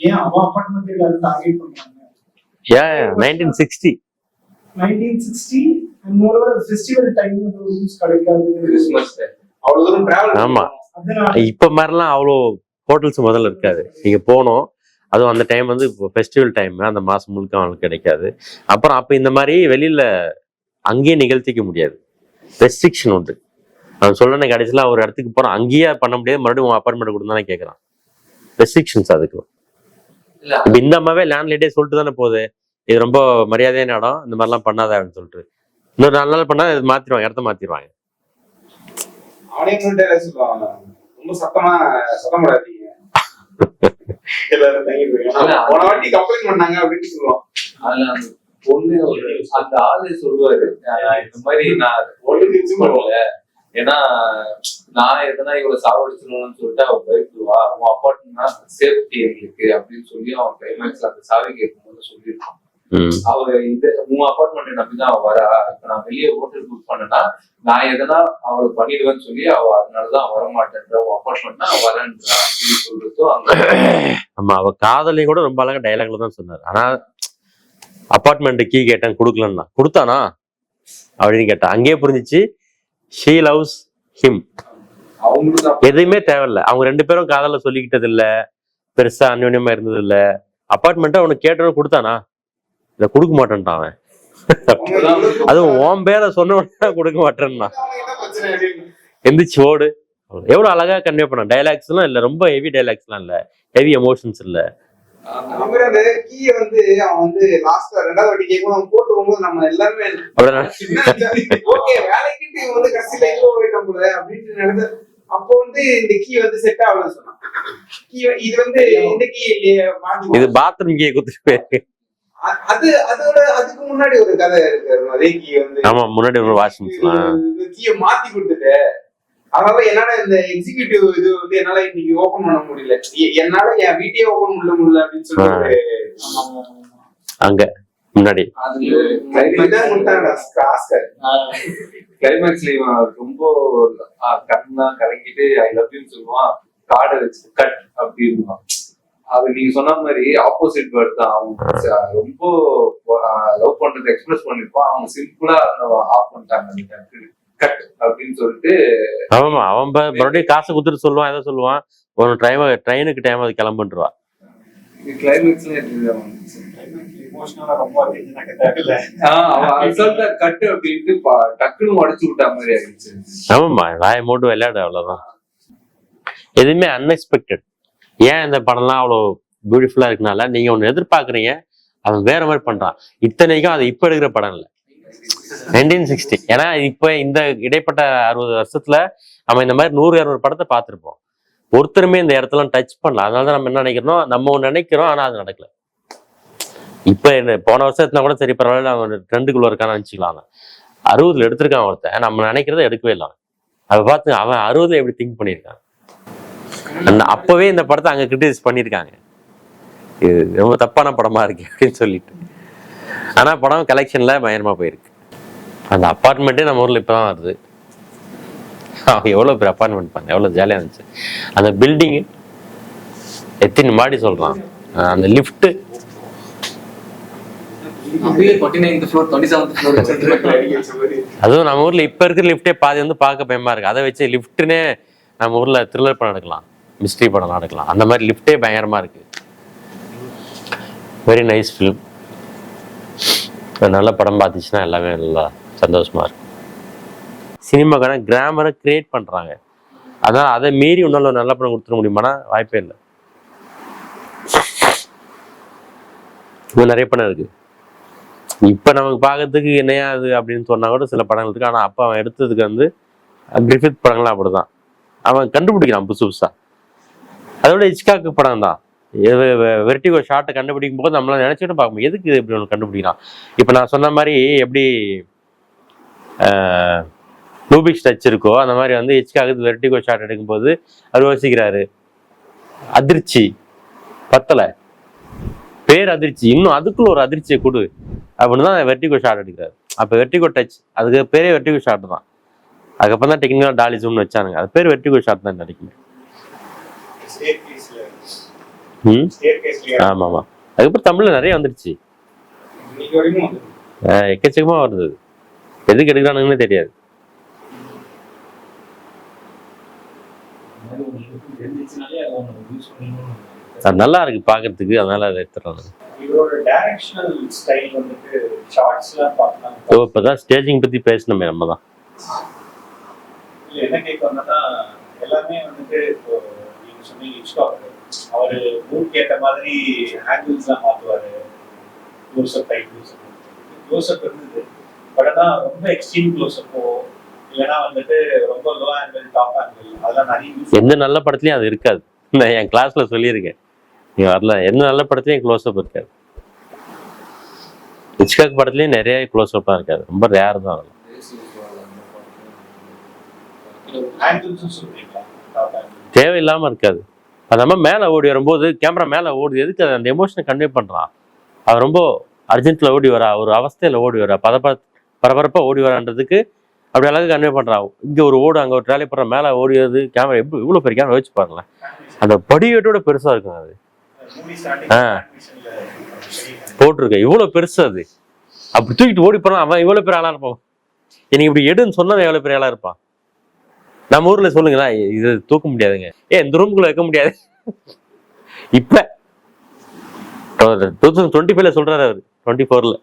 ஏன் அவன் அபார்ட்மெண்ட் எல்லாரும் டார்கெட் பண்றாங்க? 1960 and moreover ஃபெஸ்டிவல் டைம்ல ரூம்ஸ் கிடைக்காது, கிறிஸ்மஸ் அவ்வளவு தூரம் டிராவல். ஆமா, இப்ப மாதிரிலாம் அவ்வளோ ஹோட்டல்ஸ் முதல்ல இருக்காது. நீங்க போனோம், அதுவும் அந்த டைம் வந்து இப்போ ஃபெஸ்டிவல் டைம், அந்த மாசம் முழுக்க அவங்களுக்கு கிடைக்காது. அப்புறம் அப்ப இந்த மாதிரி வெளியில அங்கேயே நிகழ்த்திக்க முடியாது, ரெஸ்ட்ரிக்ஷன் உண்டு. அவன் சொல்ல கடைசியில ஒரு இடத்துக்கு போறான், அங்கேயே பண்ண முடியாது, மறுபடியும் அப்பார்ட்மெண்ட் கொடுத்தானே கேட்கறான், ரெஸ்ட்ரிக்ஷன்ஸ் அதுக்கு. இப்ப இந்த அம்மாவே லேண்ட்லேட்டே சொல்லிட்டு தானே போகுது, இது ரொம்ப மரியாதையான இடம், இந்த மாதிரிலாம் பண்ணாத அப்படின்னு சொல்லிட்டு. இன்னொரு 4 நாள் பண்ணா இது மாத்திடுவாங்க, இடத்த மாத்திடுவாங்க. அவனே சொல்லுவாங்க, ரொம்ப சத்தமா சத்தம் போடாதீங்க, எல்லாரும் தங்கிட்டு போயிருக்காங்க. போன வாட்டி கம்ப்ளைண்ட் பண்ணாங்க அப்படின்னு சொல்லுவோம். அதுல அந்த பொண்ணு அந்த ஆளு சொல்லுவாரு, இந்த மாதிரி நான் ஒண்ணு பண்ணல, ஏன்னா நான் எதனா இவ்வளவு சாவடிச்சிடணும்னு சொல்லிட்டு அவ பயப்படுவா, அவன் அப்பார்ட்மெண்ட் சேஃப்டி எங்களுக்கு அப்படின்னு சொல்லி அவன் கிளைமேக்ஸ்ல அந்த சாவி கேட்கும்போது சொல்லியிருக்கான். அவ இது உன் அப்பார்ட்மெண்ட் நம்பிதான் அவ வரா, இப்ப நான் வெளியே ஹோட்டல் புக் பண்ணனா நான் எதனா அவளை பண்ணிடுவேன்னு சொல்லி அவ அதனாலதான் வரமாட்டேன்ற, உன் அப்பார்ட்மெண்ட்னா அவ வரன்றா அப்படின்னு சொல்றதும் அங்க. ஆமா, அவ காதலையும் கூட ரொம்ப அழகா டைலாக்ல தான் சொன்னார். ஆனா அப்பார்ட்மெண்ட் கீ கேட்டேன் கொடுக்கலன்னா, கொடுத்தானா அப்படின்னு கேட்டான். அங்கேயே புரிஞ்சிச்சு she loves him. அவங்களுக்கு எதுவுமே தேவையில்ல, அவங்க ரெண்டு பேரும் காதல சொல்லிக்கிட்டது இல்ல, பெருசா அந்யோன்யமா இருந்தது இல்ல. அப்பார்ட்மெண்ட்டை அவனுக்கு கேட்டவன் கொடுத்தானா, இத கொடுக்க மாட்டேன்ட்டான் அவன். அதுவும் உன் பேரை சொன்ன உடனே கொடுக்க மாட்டேன்னா எந்திரிச்சு ஓடு. எவ்வளவு அழகா கன்வே பண்ண. டைலாக்ஸ் எல்லாம் இல்ல, ரொம்ப ஹெவி டைலாக்ஸ் எல்லாம் இல்ல, ஹெவி எமோஷன்ஸ் இல்ல. அந்த கீயை வந்து அவன் வந்து லாஸ்ட்ல ரெண்டாவது வாட்டி கேட்கும் அவன் போட்டு போகும்போது நம்ம எல்லாருமே ஓகே வேலைக்கு வந்து கடைசியில எங்கோ போயிட்டோம் போல அப்படின்னு நினைச்சு, அப்போ வந்து இந்த கீ வந்து செட் ஆகலன்னு சொன்னான். இது வந்து இந்த கீ இல்லையே, இது பாத்ரூம் கீயை குத்துட்டு போயிருக்கு. அது அதோட அதுக்கு முன்னாடி ஒரு கதை இருக்கு. அதே கீ வந்து ஆமா, முன்னாடி ஒரு வாஷிங் கீயை மாத்தி கொடுத்துட்டு, அதனால என்னால இந்த எக்ஸிகியூட்டிவ் இது வந்து என்னால இன்னைக்கு ஓபன் பண்ண முடியல, என்னால என் வீட்டையே ஓபன் பண்ண முடியல அப்படின்னு சொல்லிட்டு அங்க முன்னாடி கிளைமேக்ஸ்ல ரொம்ப கண்ணா கலங்கிட்டு ஐ லவ் யூன்னு சொல்லுவான், கார்டை வச்சு கட் அப்படின்வான். அது நீங்க சொன்ன மாதிரி ஆப்போசிட் வேர்ட் தான். அவங்க ரொம்ப லவ் பண்றது எக்ஸ்பிரஸ் பண்ணிருப்பான், அவங்க சிம்பிளா ஆஃப் பண்ணிட்டாங்க கட் அப்படின்னு சொல்லிட்டு. ஆமா, அவன் மறுபடியும் காசு குடுத்துட்டு சொல்லுவான், எதை சொல்லுவான், ஒரு ட்ரெயினுக்கு டைம் அது கிளம்புன்றவா. கிளைமேக்ஸ்ல கட்டு அப்படின்ட்டு டக்குன்னு உடச்சு விட்டா மாதிரி ஆயிடுச்சு. ஆமாம்மா, வாய மூட்டு விளையாடு, அவ்வளவுதான். எதுவுமே அன்எக்ஸ்பெக்டட். ஏன் இந்த படம்லாம் அவ்வளோ பியூட்டிஃபுல்லா இருக்குனால நீங்க ஒண்ணு எதிர்பார்க்குறீங்க, அவன் வேற மாதிரி பண்றான். இத்தனைக்கும் அது இப்ப எடுக்கிற படம் இல்லை, 1960. ஏன்னா இப்ப இந்த இடைப்பட்ட 60 வருஷத்துல நம்ம இந்த மாதிரி 100-200 படத்தை பார்த்திருப்போம். ஒருத்தருமே இந்த இடத்துல டச் பண்ணல. அதனாலதான் நம்ம என்ன நினைக்கிறோம், நம்ம ஒண்ணு நினைக்கிறோம், ஆனா அது நடக்கல. இப்ப என்ன போன வருஷத்துல கூட சரி பரவாயில்ல, அவன் ட்ரெண்டுக்குள்ள இருக்கான்னு நினைச்சுக்கலாம். 60ல எடுத்திருக்கான் ஒருத்தன், நம்ம நினைக்கிறத எடுக்கவே இல்லை. அதை பார்த்து அவன் 60ல எப்படி திங்க் பண்ணியிருக்கான். அப்பவே இந்த படத்தை அங்க கிரிட்டிசைஸ் பண்ணியிருக்காங்க, இது ரொம்ப தப்பான படமா இருக்கு அப்படின்னு சொல்லிட்டு. ஆனா படம் கலெக்ஷன்ல பயங்கரமா போயிருக்கு. அந்த அப்பார்ட்மெண்ட்டே நம்ம ஊர்ல இப்பதான் வருது. எவ்வளவு பேர் அப்பார்ட்மெண்ட் பண்ண, எவ்வளவு ஜாலியா இருந்துச்சு. அந்த பில்டிங் எத்தனை மாடி சொல்றான், அந்த லிஃப்ட் அதுவும் நம்ம ஊர்ல இப்ப இருக்கிற லிஃப்டே பாதி வந்து பார்க்க பயமா இருக்கு. அதை வச்சு லிஃப்ட்னே நம்ம ஊர்ல த்ரில்லர் படம் எடுக்கலாம், மிஸ்ட்ரி படம் எடுக்கலாம். அந்த மாதிரி லிஃப்டே பயங்கரமா இருக்கு. Very nice film. நல்ல படம் பார்த்துச்சுன்னா எல்லாமே நல்லா சந்தோஷமா இருக்கு. சினிமாக்கான கிராமரை கிரியேட் பண்றாங்க, அதனால அதை மீறி இன்னொரு நல்ல படம் கொடுத்துட முடியுமானா வாய்ப்பே இல்லை. இப்போ நிறைய படம் இருக்கு, இப்ப நமக்கு பார்க்கறதுக்கு என்னையா அது அப்படின்னு சொன்னா கூட சில படங்கள் இருக்கு. ஆனா அப்ப அவன் எடுத்ததுக்கு வந்து கிரிஃபித் படங்கள்லாம் அப்படிதான், அவன் கண்டுபிடிக்கிறான் புதுசு புதுசா. அதோட ஹிச்காக் படம் தான், வெர்டிகோ ஷார்ட்டை கண்டுபிடிக்கும் போது நம்மளால நினைச்சுட்டு பார்க்கணும், எதுக்கு இது இப்படி ஒன்று கண்டுபிடிக்கிறான். இப்போ நான் சொன்ன மாதிரி எப்படி ரூபிக்ஸ் டச் இருக்கோ, அந்த மாதிரி வந்து ஹிச்காக் வெர்டிகோ ஷார்ட் எடுக்கும்போது அவர் யோசிக்கிறாரு, அதிர்ச்சி பத்தலை, பேர் அதிர்ச்சி, இன்னும் அதுக்குள்ள ஒரு அதிர்ச்சியை கொடு அப்படின்னு தான் வெர்டிகோ ஷார்ட் எடுக்கிறாரு. அப்போ வெர்டிகோ டச், அதுக்கு பேரே வெர்டிகோ ஷார்ட் தான். அதுக்கப்புறம் தான் டெக்னிக்கலா டாலி ஜூம்னு வச்சானுங்க, அது பேர் வெர்டிகோ ஷார்ட் தான் நினைக்குமே. ஆமா ஆமா, அதுக்கப்புறம் தமிழ்ல நிறைய வந்துருச்சு, எக்கச்சக்கமா வருது. எதுக்கு எடுக்கிறானுங்கன்னு தெரியாது. அது நல்லா இருக்கு பாக்குறதுக்கு, அதனால அதை எடுத்துறாங்க. இப்பதான் ஸ்டேஜிங் பத்தி பேசணுமே நம்ம தான். என்ன கேட்கணும்னா எல்லாமே வந்துட்டு இப்போ நீங்க சொன்னீங்க அவரு மூக்கு ஏற்ற மாதிரி ஆங்கிள்ஸ்லாம் மாத்துவாரு. க்ளோஸ்அப் இருந்தது, பட் ஆனால் ரொம்ப எக்ஸ்ட்ரீம் க்ளோஸ்அப்போ இல்லைன்னா வந்துட்டு ரொம்ப லோ ஆங்கிள் டாப் ஆங்கிள் அதெல்லாம் நிறைய எந்த நல்ல படத்துலயும் அது இருக்காது. நான் என் கிளாஸ்ல சொல்லியிருக்கேன், நீங்க வரல. எந்த நல்ல படத்துலயும் க்ளோஸ் அப் இருக்காது. ஹிச்காக் படத்துலயும் நிறைய க்ளோஸ் அப்லாம் இருக்காது, ரொம்ப ரேர் தான் அதெல்லாம். தேவையில்லாம இருக்காது. அது நம்ம மேல ஓடி வரும்போது கேமரா மேல ஓடுது, எதுக்கு அந்த எமோஷனை கன்வே பண்றான். அவன் ரொம்ப அர்ஜென்ட்ல ஓடி வரா, ஒரு அவஸ்தையில ஓடி வரா, பரபரப்பா ஓடி வரான்றதுக்கு அப்படி அழகாக கன்வே பண்றான். இங்க ஒரு ஓடு, அங்க ஒரு ட்ராலி போடுற, மேல ஓடி வருது, கேமரா எப்படி இவ்வளவு பெரிய கேமரா வச்சு பாருங்களேன். அந்த படிவேட்டோட பெருசா இருக்கும் அது. போட்டிருக்க இவ்வளவு பெருசு அது. அப்படி தூக்கிட்டு ஓடி போனா அவன் இவ்வளவு பெரிய ஆளா இருப்பான். எனக்கு இப்படி எடுன்னு சொன்னா எவ்வளவு பெரிய ஆளா இருப்பான். நம்ம ஊர்ல சொல்லுங்களா, இது தூக்க முடியாதுங்க, இந்த ரூம்குள்ள வைக்க முடியாது. இப்ப 2025 சொல்றாரு அவரு, 24ல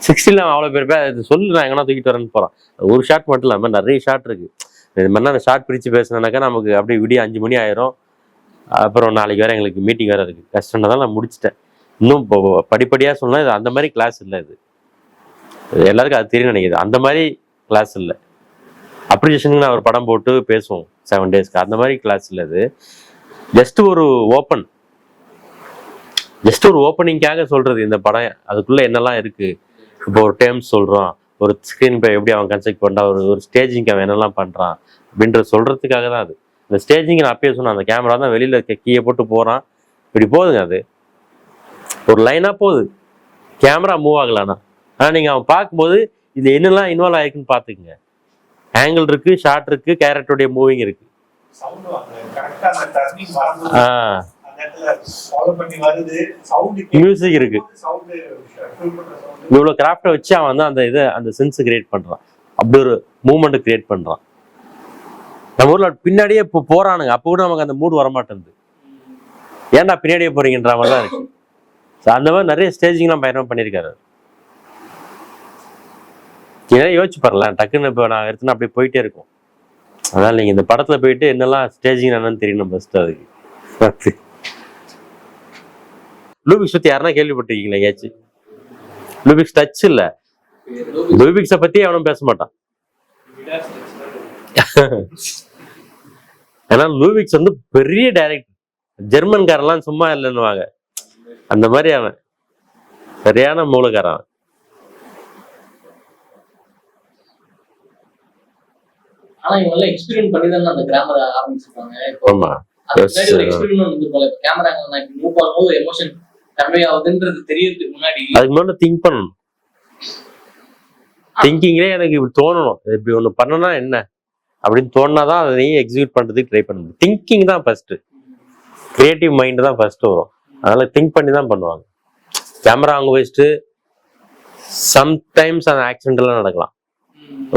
60ல அவ்வளவு பேர் சொல்லு, நான் எங்கன்னா தூக்கிட்டு வரேன்னு போறான். ஒரு ஷாட் மட்டும் இல்லாம நிறைய ஷாட் இருக்கு. இது மாதிரி அந்த ஷாட் பிரிச்சு பேசினாக்கா நமக்கு அப்படியே விடிய 5 மணி ஆயிரும். அப்புறம் நாளைக்கு வேற எங்களுக்கு மீட்டிங் வேற இருக்கு, கஷ்டம் தான். நான் முடிச்சிட்டேன். இன்னும் படிப்படியா சொன்னா இது அந்த மாதிரி கிளாஸ் இல்லை. இது எல்லாருக்கும் அது தெரியும் நினைக்குது. அந்த மாதிரி கிளாஸ் இல்லை. அப்ரிசியேஷனுக்கு நான் ஒரு படம் போட்டு பேசுவோம் 7 டேஸ்க்கு, அந்த மாதிரி கிளாஸ் இல்லை. இது ஜஸ்ட் ஒரு ஓப்பனிங்காக சொல்றது இந்த படம். அதுக்குள்ள என்னெல்லாம் இருக்கு, இப்போ ஒரு டேர்ம்ஸ் சொல்றோம், ஒரு ஸ்கிரீன் பே எப்படி அவன் கன்ஸ்ட்ரக்ட் பண்றான், ஒரு ஸ்டேஜிங் அவன் என்னெல்லாம் பண்றான் அப்படின்றது சொல்றதுக்காக தான் அது. இந்த ஸ்டேஜிங் நான் அப்பயே சொன்னேன், அந்த கேமரா தான் வெளியில கீயை போட்டு போறான், இப்படி போகுதுங்க. அது ஒரு லைனா போகுது, கேமரா மூவ் ஆகலானா. ஆனா நீங்க அவன் பார்க்கும்போது இது என்னெல்லாம் இன்வால்வ் ஆயிருக்குன்னு பாத்துக்குங்க. ஆங்கிள் இருக்கு, ஷார்ட் இருக்கு, கேரக்டருடைய மூவிங் இருக்கு. மியூசிக் இருக்கு. இவ்வளவு கிராஃப்டை வச்சு அவன் வந்து அந்த இதை அந்த சென்ஸ் கிரியேட் பண்றான், அப்படி ஒரு மூவ்மெண்ட் கிரியேட் பண்றான். நம்ம ஊர்ல பின்னாடியே இப்போ போறானுங்க, அப்போ கூட நமக்கு அந்த மூடு வரமாட்டேங்குது. ஏன்டா பின்னாடியே போறீங்கன்ற மாதிரி தான் இருக்கு. அந்த மாதிரி நிறைய ஸ்டேஜிங்லாம் பயணம் பண்ணியிருக்காரு. ஏன்னா யோசிச்சு பாருங்களேன், டக்குன்னு இப்போ நான் எடுத்துனா அப்படியே போயிட்டே இருக்கும். அதனால நீங்க இந்த படத்துல போயிட்டு என்னெல்லாம் ஸ்டேஜிங் என்னன்னு தெரியணும் ஃபர்ஸ்ட். அதுக்கு லூபிக்ஸ் பத்தி யாருன்னா கேள்விப்பட்டிருக்கீங்களா ஏதாச்சும்? லூபிக்ஸ் டச் இல்ல, லூபிக்ஸை பத்தி அவனும் பேச மாட்டான். ஏன்னா லூபிக்ஸ் வந்து பெரிய டைரக்டர், ஜெர்மன்காரெல்லாம் சும்மா இல்லைன்னுவாங்க. அந்த மாதிரி அவன் சரியான மூலக்காரன். ஆனா இவங்க எல்லாம் எக்ஸ்பீரியன்ஸ் பண்ணி தான் அந்த கிராமர் ஆரம்பிச்சிருக்காங்க. ஆமா, கேமரா மூவ் பண்ணும்போது எமோஷன் கன்வே ஆகுதுன்றது தெரியறதுக்கு முன்னாடி அதுக்கு முன்னாடி திங்க் பண்ணணும். திங்கிங்லேயே எனக்கு இப்படி தோணணும், இப்படி ஒண்ணு பண்ணனா என்ன அப்படின்னு தோணுனாதான் அதை நீ எக்ஸிக்யூட் பண்றதுக்கு ட்ரை பண்ண முடியும். திங்கிங் தான் ஃபர்ஸ்ட், கிரியேட்டிவ் மைண்ட் தான் ஃபர்ஸ்ட் வரும். அதனால திங்க் பண்ணி தான் பண்ணுவாங்க. கேமரா அவங்க வச்சுட்டு சம்டைம்ஸ் அந்த ஆக்சிடென்ட்லாம் நடக்கலாம்.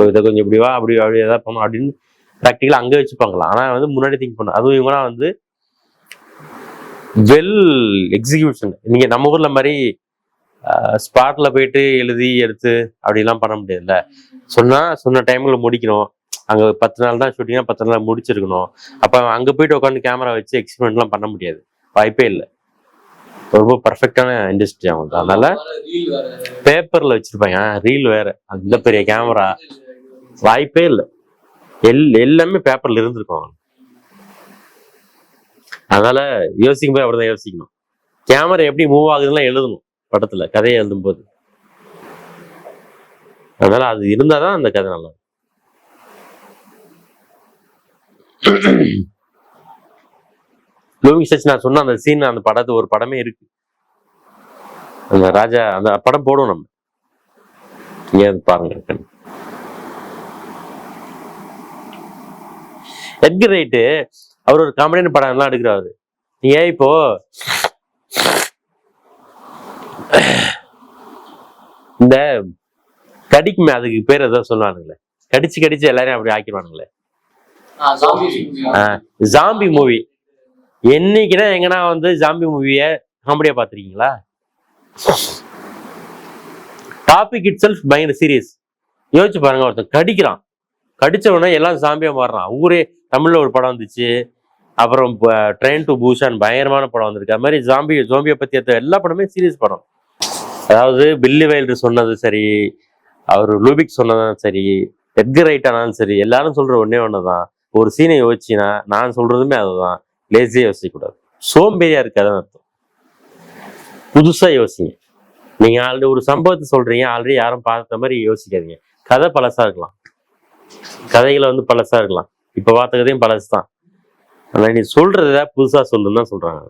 இதை கொஞ்சம் இப்படி வா, அப்படி அப்படி எதாவது பண்ணணும் அப்படின்னு ப்ராக்டிக்கலாக அங்கே வச்சுப்பாங்களாம். ஆனால் வந்து முன்னாடி திங்க் பண்ணும். அதுவும் இவங்களாம் வந்து வெல் எக்ஸிக்யூஷன். நீங்க நம்ம ஊர்ல மாதிரி ஸ்பாட்ல போயிட்டு எழுதி எடுத்து அப்படிலாம் பண்ண முடியாதுல்ல. சொன்ன டைம்ல முடிக்கணும். அங்க 10 நாள் தான் ஷூட்டிங்னா 10 நாள் முடிச்சிருக்கணும். அப்ப அங்க போயிட்டு உட்காந்து கேமரா வச்சு எக்ஸ்பெரிமெண்ட்லாம் பண்ண முடியாது, வாய்ப்பே இல்லை. ரொம்ப பர்ஃபெக்டான இண்டஸ்ட்ரி அவங்க. அதனால பேப்பர்ல வச்சிருப்பாங்க, ரீல் வேற, அந்த பெரிய கேமரா, வாய்ப்பே இல்லை. எல்லாமே பேப்பர்ல இருந்திருக்கும். அதனால யோசிக்கும் போது அப்படிதான் யோசிக்கணும். கேமரா எப்படி மூவ் ஆகுதுன்னா எழுதணும் படத்துல, கதையை எழுதும் போது. அதனால அது இருந்தாதான் அந்த கதை நல்லா. லூமிக் சச் நான் சொன்ன அந்த சீன், அந்த படத்து ஒரு படமே இருக்கு, அந்த ராஜா, அந்த படம் போடுவோம் நம்ம, ஏன் பாருங்க. எட்கர் ரைட்டு அவர் ஒரு காமெடியான படம் எல்லாம் எடுக்கிறாரு. ஏன் இப்போ இந்த கடிக்குமே, அதுக்கு பேர் ஏதாவது சொல்லுவானுங்களே, கடிச்சு எல்லாரையும் அப்படி ஆக்கிடுவானுங்களே, ஜாம்பி மூவி. என்னைக்குன்னா எங்கன்னா வந்து ஜாம்பி மூவிய காமெடியா பாத்திருக்கீங்களா? டாபிக் இட் செல்ஃப் பயங்கர சீரியஸ். யோசிச்சு பாருங்க, ஒருத்தன் கடிக்கிறான், கடிச்ச உடனே எல்லாம் ஜாம்பியா மாறுறான். ஊரே தமிழ்ல ஒரு படம் வந்துச்சு, அப்புறம் ட்ரெயின் டு பூஷான் பயங்கரமான படம் வந்திருக்கு. அது மாதிரி ஜாம்பியை பத்தி எல்லா படமே சீரியஸ் படம். அதாவது பில்லி வைல்டர் சொன்னது சரி, அவர் லூபிக் சொன்னதும் சரி, எட்கர் ரைட் ஆனாலும் சரி, எல்லாரும் சொல்ற ஒன்னே ஒண்ணுதான், ஒரு சீனை யோசிச்சுன்னா நான் சொல்றதுமே அதுதான், லேசியே யோசிக்க கூடாது. சோம்பேறியா இருக்காதுன்னு அர்த்தம். புதுசா யோசிங்க. நீங்க ஆல்ரெடி ஒரு சம்பவத்தை சொல்றீங்க, ஆல்ரெடி யாரும் பார்த்த மாதிரி யோசிக்காதீங்க. கதை பழசா இருக்கலாம், கதைகளை வந்து பழசா இருக்கலாம், இப்ப பார்த்த கதையும் பழசு தான். ஆனா நீ சொல்றத புதுசா சொல்லுன்னு தான் சொல்றாங்க.